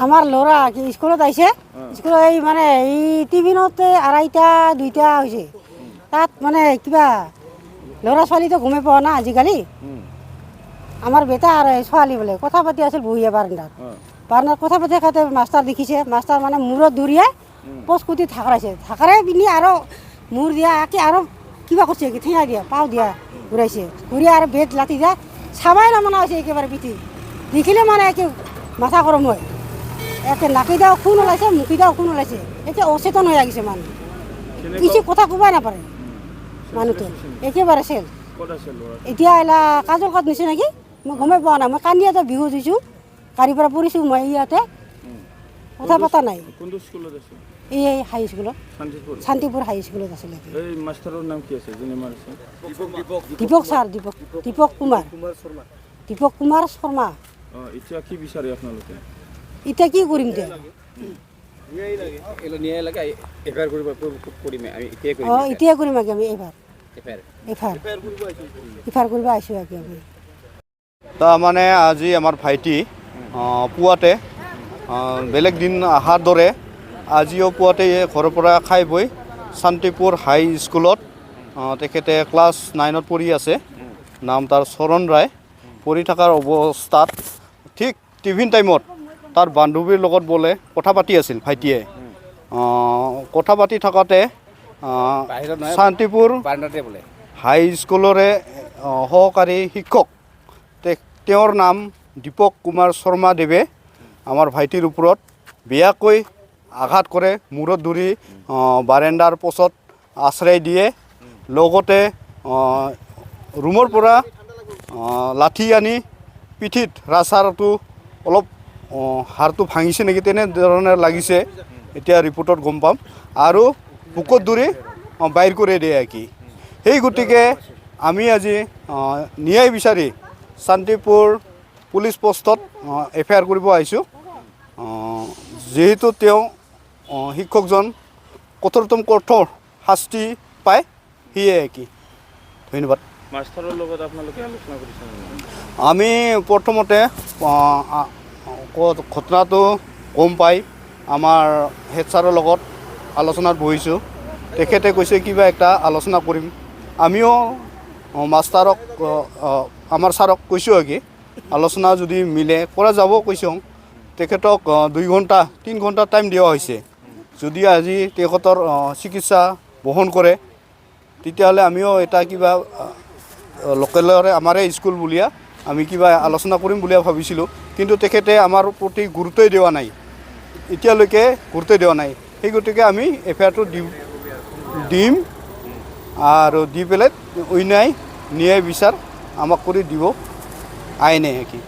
আমাৰ ল'ৰা কি স্কুলত আহিছে স্কুলত এই মানে এই টিফিনতে আড়াইটা দুইটা হৈছে তাত মানে কিবা ল'ৰা ছোৱালীটো গমে পোৱা না আজিকালি আমাৰ বেটা আৰ ছোৱালী বোলে কথা পাতি আছিল বহিয়ে বাৰান্দাত কথা পাতি থাকোঁতে মাষ্টাৰ দেখিছে মাষ্টাৰ মানে মূৰত দৌৰিয়াই পচকুটি থাকৰাইছে পিনি আৰু মূৰ দিয়া আঁকি আৰু কিবা কৰিছে কি ঠেঙা দিয়া পাও দিয়া ঘূৰাইছে ঘূৰি আৰু বেগ লাঠি দিয়া চাবাই নমনা হৈছে একেবাৰে পিঠি দেখিলে মানে একে মাথা গৰম হয় একে নাকিদাও খুন ওলাইছে মুখিদাও খুন ওলাইছে এতিয়া অচেতন হৈ আহিছে মানুহ কিছু কথা ক'বই নাপাৰে মানুহটো একেবাৰে চেল এতিয়া এলা কাজৰ কাত নিছে নেকি মই গমেই পোৱা নাই মই কান্দিয়াতে বিহু দিছোঁ গাড়ীৰ পৰা পৰিছোঁ মই ইয়াতে কথা পতা নাই এই হাই স্কুলত শান্তিপুৰ হাই স্কুলত আছিলে দীপক ছাৰ দীপক কুমাৰ শৰ্মা এতিয়া কি কৰিম দে এতিয়া কৰিম আগে আমি এফাৰ কৰিব আহিছোঁ আগে আমি তাৰমানে আজি আমাৰ ভাইটি পুৱাতে বেলেগ দিন অহাৰ দৰে আজিও পুৱাতে ঘৰৰ পৰা খাই বৈ শান্তিপুৰ হাই স্কুলত তেখেতে ক্লাছ 9ত পঢ়ি আছে নাম তাৰ চৰণ ৰায় পঢ়ি থকাৰ অৱস্থাত ঠিক টিফিন টাইমত তাৰ বান্ধৱীৰ লগত বোলে কথা পাতি আছিল ভাইটিয়ে কথা পাতি থাকোঁতে শান্তিপুৰ হাই স্কুলৰে সহকাৰী শিক্ষক তেওঁৰ নাম দীপক কুমাৰ শৰ্মা দেৱে আমাৰ ভাইটিৰ ওপৰত বেয়াকৈ আঘাত কৰে মূৰত ধৰি বাৰান্দাৰ পচত আশ্ৰয় দিয়ে লগতে ৰুমৰ পৰা লাঠি আনি পিঠিত ৰাছাৰটো অলপ হাড়টো ভাঙিছে নেকি তেনেধৰণে লাগিছে এতিয়া ৰিপৰ্টত গম পাম আৰু বুকুত ধৰি বাহিৰ কৰি দিয়ে কি সেই গতিকে আমি আজি ন্যায় বিচাৰি শান্তিপুৰ পুলিচ পোষ্টত এফআইআৰ কৰিব আহিছোঁ যেহেতু তেওঁ শিক্ষকজন কঠোৰতম কঠোৰ শাস্তি পায় সেয়ে কি ধন্যবাদ মাষ্টাৰৰ লগত আপোনালোকে আলোচনা কৰিছে আমি প্ৰথমতে ঘটনাটো গম পাই আমাৰ হেড ছাৰৰ লগত আলোচনাত বহিছোঁ তেখেতে কৈছে কিবা একটা আলোচনা কৰিম আমিও মাষ্টাৰক আমাৰ ছাৰক কৈছোঁ কি আলোচনা যদি মিলে কৰা যাব কৈছোঁ তেখেতক 2 ঘণ্টা 3 ঘণ্টা টাইম দিয়া হৈছে যদি আজি তেখেতৰ চিকিৎসা বহন কৰে তেতিয়াহ'লে আমিও এটা কিবা লোকেলৰে আমাৰে স্কুল বুলিয়া আমি কিবা আলোচনা কৰিম বুলিয়া ভাবিছিলোঁ কিন্তু তেখেতে আমাৰ প্ৰতি গুৰুত্বই দিয়া নাই এতিয়ালৈকে গুৰুত্ব দিয়া নাই সেই গতিকে আমি এফআইআৰটো দিম আৰু দি পেলাই ন্যায় বিচাৰ আমাক কৰি দিব আইনে কি